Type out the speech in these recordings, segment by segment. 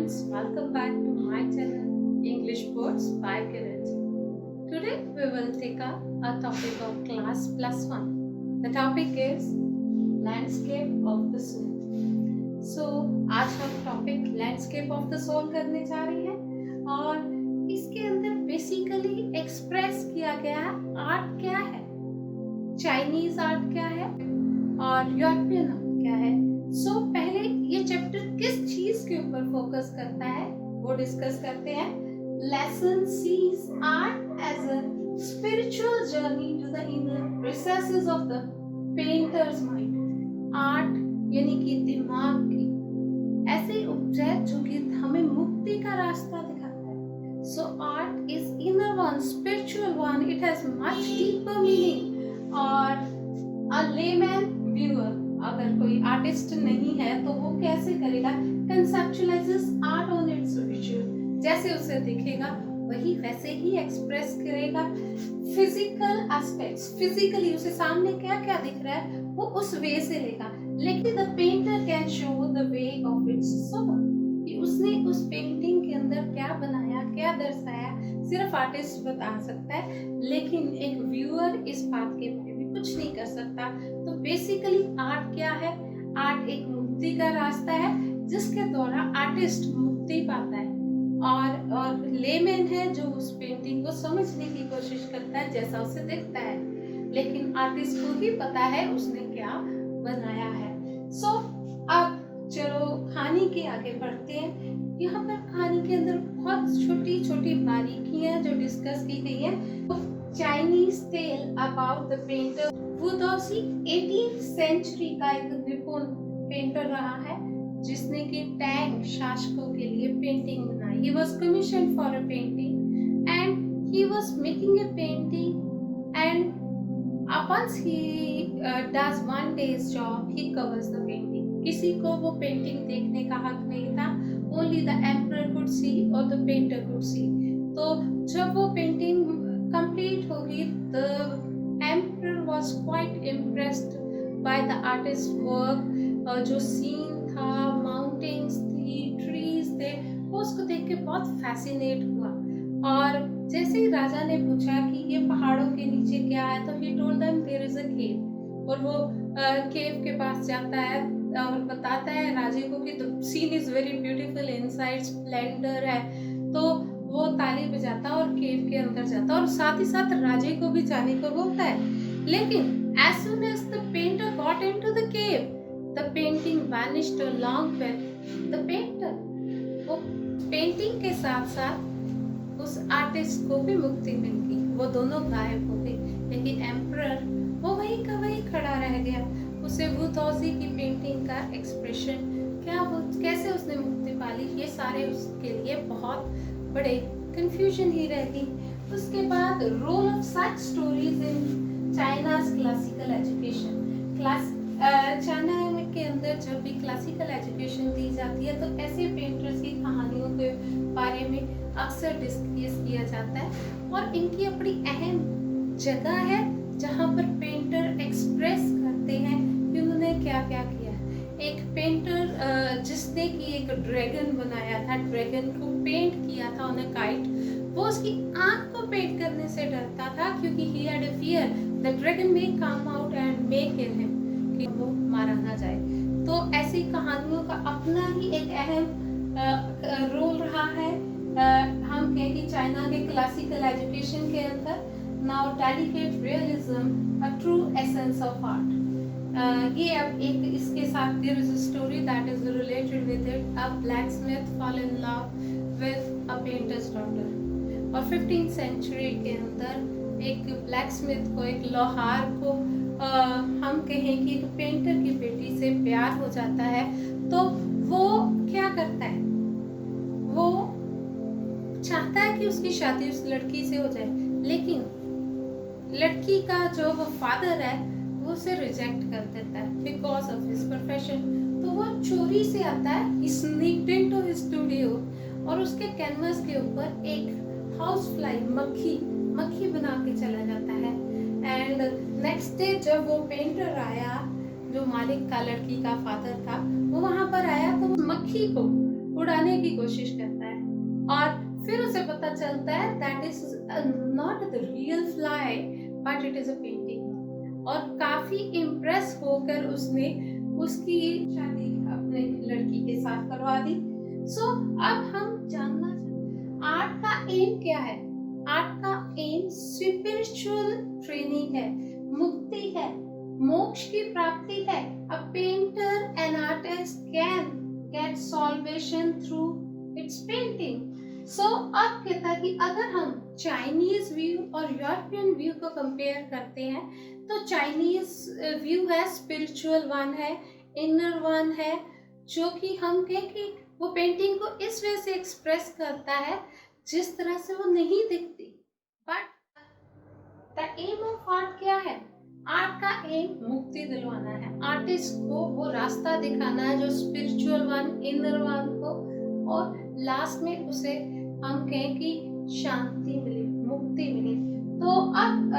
friends, welcome back to my channel English Words by Kirit. Today we will take up a topic of class plus one. The topic is landscape of the soul. So आज हम topic landscape of the soul करने जा रहे हैं और इसके अंदर basically express किया गया है आर्ट क्या है, चाइनीज आर्ट क्या है और यूरोपियन आर्ट क्या है. सो पहले ये चैप्टर किस चीज के ऊपर फोकस करता है वो डिस्कस करते हैं. Lesson sees art as a spiritual journey to the inner recesses of the painter's mind. Art यानी कि दिमाग की ऐसे उपजय जो कि हमें मुक्ति का रास्ता दिखाता है. So art is inner one, spiritual one, it has much deeper meaning. और अ लेमैन व्यूअर, अगर कोई आर्टिस्ट नहीं है तो वो कैसे करेगा, कंसेप्चुअलाइजेस आर्ट ऑन इट्स विजुअल, जैसे उसे दिखेगा वही वैसे ही एक्सप्रेस करेगा. फिजिकल एस्पेक्ट्स, फिजिकली उसे सामने क्या क्या दिख रहा है वो उस वे से लेगा. लेकिन the painter can show the way of its soul, कि उसने उस पेंटिंग के अंदर क्या बनाया, क्या दर्शाया, सिर्फ आर्टिस्ट बता सकता है, लेकिन एक व्यूअर इस बात के बारे में कुछ नहीं कर सकता. तो बेसिकली आर्ट क्या है, आर्ट एक मुक्ति का रास्ता है जिसके द्वारा आर्टिस्ट मुक्ति पाता है. और लेमैन है जो उस पेंटिंग को समझने की कोशिश करता है जैसा उसे दिखता है, लेकिन आर्टिस्ट को ही पता है उसने क्या बनाया है. सो अब चलो कहानी के आगे बढ़ते हैं. यहाँ पर कहानी के अंदर बहुत छोटी छोटी बारीकियां जो डिस्कस की गई है. Chinese tale about the painter Wu Daozi 18th century का एक निपुण पेंटर रहा है जिसने कि टैंग शासकों के लिए पेंटिंग बनाई. He was commissioned for a painting and he was making a painting, and once he does one day's job he covers the painting. किसी को वो पेंटिंग देखने का हक नहीं था. Only the emperor could see or the painter could see. तो जब वो पेंटिंग कंप्लीट होगी, the emperor was quite impressed by the artist's work. जो सीन था, माउंटेन्स थी, ट्रीज थे, वो उसको देख के बहुत फैसिनेट हुआ. और जैसे ही राजा ने पूछा कि ये पहाड़ों के नीचे क्या है, तो he told them there is a cave. और वो केव के पास जाता है और बताता है राजे को कि the scene is very beautiful, inside splendor है. तो वो ताली बजाता और केव के अंदर जाता और साथ ही साथ राजे को भी जाने को बोलता है. लेकिन as soon as the painter got into the cave, the painting vanished along with the painter. वो पेंटिंग के साथ साथ उस आर्टिस्ट को भी मुक्ति मिल गई, वो दोनों गायब हो गए. लेकिन एम्परर वो वहीं का वहीं खड़ा रह गया. उसे वु तौसी की पेंटिंग का एक्सप्रेशन क्या, वो कैसे उसने मुक्ति पाली, ये सारे उसके लिए बहुत बड़े कंफ्यूजन ही रह गई. उसके बाद role of such stories in China's classical education. China के अंदर जब भी क्लासिकल एजुकेशन दी जाती है तो ऐसे पेंटर्स की कहानियों के बारे में अक्सर डिस्कस किया जाता है और इनकी अपनी अहम जगह है जहाँ पर पेंटर एक्सप्रेस करते हैं कि उन्होंने क्या क्या किया. एक पेंटर जिसने कि एक ड्रैगन बनाया था, ड्रैगन को पेंट किया था ऑन अ काइट, वो उसकी आंख को पेंट करने से डरता था क्योंकि he had a fear that dragon may come out and may kill him, कि वो मारा ना जाए. तो ऐसी कहानियों का अपना ही एक अहम रोल रहा है. हम कहें कि चाइना के क्लासिकल एजुकेशन के अंदर now dedicate realism a true essence of art. ये अब एक इसके साथ there is a story that is related with it. A blacksmith fall in love with a painter's daughter. और 15th सेंचुरी के अंदर एक ब्लैकस्मिथ को, एक लोहार को हम कहें कि एक पेंटर की बेटी से प्यार हो जाता है. तो वो क्या करता है, वो चाहता है कि उसकी शादी उस लड़की से हो जाए, लेकिन लड़की का जो वो फादर है वो उसे रिजेक्ट कर देता है बिकॉज ऑफ हिज प्रोफेशन. तो वो चोरी से आता है, he sneaked into his studio और उसके कैनवस के ऊपर एक हाउस फ्लाई, मक्खी बना के चला जाता है. एंड नेक्स्ट डे जब वो पेंटर आया, जो मालिक का, लड़की का फादर था, वो वहां पर आया तो मक्खी को उड़ाने की कोशिश करता है और फिर उसे पता चलता है that is not the real fly but it is a painting, और काफी इम्प्रेस होकर उसने उसकी शादी अपने लड़की के साथ करवा दी। सो अब हम जानना चाहते आर्ट का एम क्या है। आर्ट का एम स्पिरिचुअल ट्रेनिंग है, मुक्ति है, मोक्ष की प्राप्ति है। A painter and artist can get salvation through its painting. So अब कहता है कि अगर हम चाइनीज व्यू और यूरोपियन व्यू को कंपेयर करते हैं तो चाइनीज व्यू है स्पिरिचुअल वन है, इनर वन है, जो कि हम कहें कि वो पेंटिंग को इस वे से एक्सप्रेस करता है जिस तरह से वो नहीं दिखती। But the aim of art क्या है? आर्ट का एम मुक्ति दिलवाना है, आर्टिस्ट को वो रास्ता दिखाना है जो स्पिरिचुअल वन, इनर वन को, और लास्ट में उसे हम कहें कि शांति मिले, मुक्ति मिले। तो अब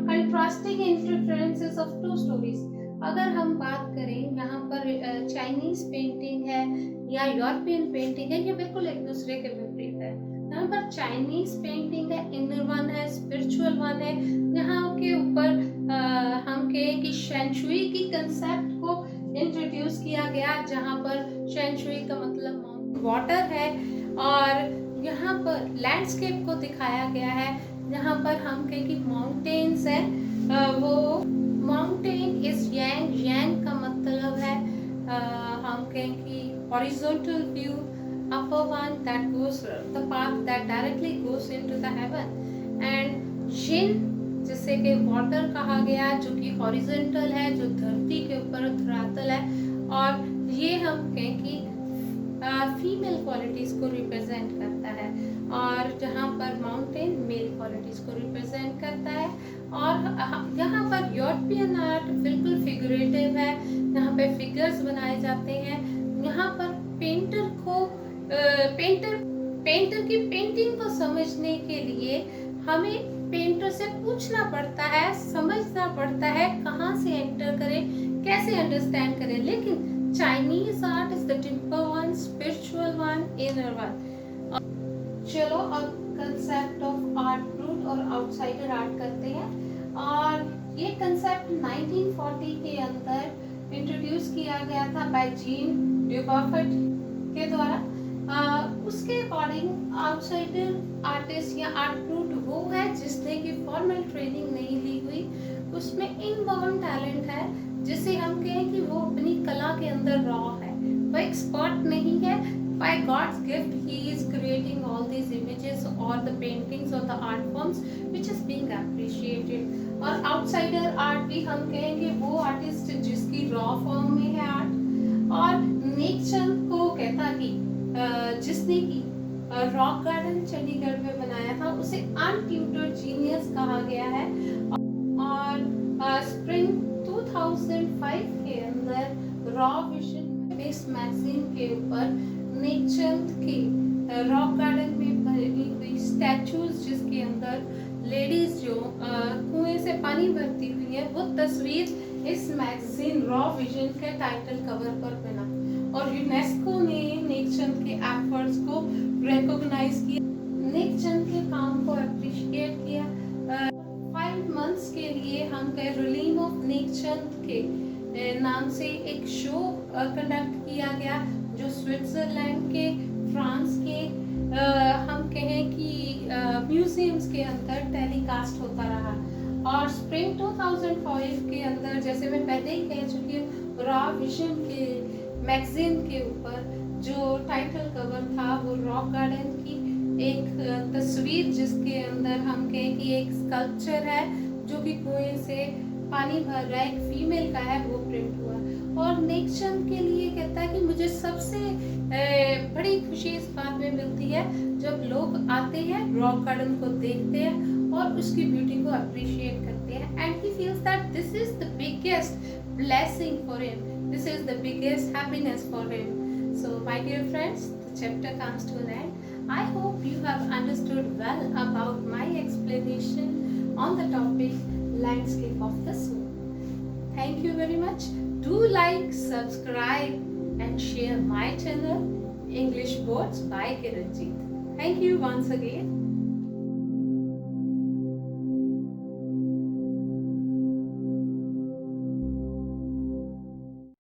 contrasting interferences of two stories, अगर हम बात करें यहाँ पर चाइनीज पेंटिंग है या यूरोपियन पेंटिंग है, ये बिल्कुल एक दूसरे के विपरीत है। यहाँ पर चाइनीज पेंटिंग है, इनर वन है, स्पिरिचुअल वन है। यहाँ के ऊपर हम कहें कि शेंशुई की कंसेप्ट को इंट्रोड्यूस किया गया, जहाँ पर शेंशुई का मतलब वाटर है, और यहाँ पर लैंडस्केप को दिखाया गया है। यहाँ पर हम कहें कि माउंटेन्स है, वो माउंटेन इज यांग, यांग का मतलब है हम कहें कि horizontal view, upper one that goes the path that directly goes into the heaven, and yin जिसे कि वाटर कहा गया जो कि हॉरिजॉन्टल है, जो धरती के ऊपर धरातल है, और ये हम कहें कि फीमेल क्वालिटीज को रिप्रेजेंट करता है, और जहाँ पर माउंटेन मेल क्वालिटीज को रिप्रेजेंट करता है। और यहाँ पर यूरोपियन आर्ट बिल्कुल फिगरेटिव है, यहाँ पे फिगर्स बनाए जाते हैं। यहाँ पर पेंटर को पेंटर की पेंटिंग को समझने के लिए हमें पेंटर से पूछना पड़ता है, समझना पड़ता है, कहाँ से एंटर करें, कैसे अंडरस्टैंड करें। लेकिन Chinese art is the deeper one, spiritual one, inner one. चलो अब कंसेप्ट ऑफ आर्ट रूट और आउटसाइडर आर्ट करते हैं, और ये कंसेप्ट 1940 के अंदर इंट्रोड्यूस किया गया था बाय जीन ड्यूबॉफट के द्वारा। उसके अकॉर्डिंग आउटसाइडर आर्टिस्ट या आर्ट रूट वो है जिसने की फॉर्मल ट्रेनिंग नहीं ली हुई, उसमें इनबॉर्न टैलेंट है, जिसे हम कहें कि वो अपनी कला के अंदर रॉ है, वो एक्सपर्ट नहीं है। By God's gift, He is creating all these images or the paintings or the art forms which is being appreciated. और outsider art भी हम कहेंगे वो आर्टिस्ट जिसकी रॉ फॉर्म में है आर्ट। और नेकचंद को कहता कि जिसने की रॉक गार्डन चंडीगढ़ में बनाया था, उसे अनट्यूटर्ड जीनियस कहा गया है। और स्प्रिंग 2005 के अंदर रॉ विजन बेस्ड मैगजीन के ऊपर नेकचंद की रॉक गार्डन में बनी हुई स्टैचूज, जिसके अंदर लेडीज जो कुएं से पानी भरती हुई है, वो तस्वीर इस मैगजीन रॉ विजन के टाइटल कवर पर बना, और यूनेस्को ने नेकचंद के एफर्ट्स को रिकॉग्नाइज किया, नेकचंद के काम को अप्रिशिएट किया। 5 मंथ्स के लिए हम रिलीम ऑफ नेकचंद के नाम से एक शो कंडक्ट किया गया, जो स्विट्जरलैंड के, फ्रांस के हम कहें कि म्यूजियम्स के अंदर टेलीकास्ट होता रहा। और स्प्रिंग 2005 के अंदर, जैसे मैं पहले ही कह चुकी हूँ, रॉ विजन के मैगजीन के ऊपर जो टाइटल कवर था वो रॉक गार्डन की एक तस्वीर, जिसके अंदर हम कहें कि एक स्कल्पचर है जो कि कुएं से पानी भर रहा है, एक फीमेल का है, वो प्रिंट हुआ। और नेकचंद के लिए कहता है कि मुझे सबसे बड़ी खुशी इस बात में मिलती है जब लोग आते हैं, रॉक गार्डन को देखते हैं और उसकी ब्यूटी को अप्रिशिएट करते हैं, and he feels that this is the biggest blessing for him, this is the biggest happiness for him. So my dear friends, the chapter comes to an end. I hope you have understood well about my explanation on the topic landscape of the soul. Thank you very much. Do like, subscribe and share my channel. English Words by Kiranjit. Thank you once again.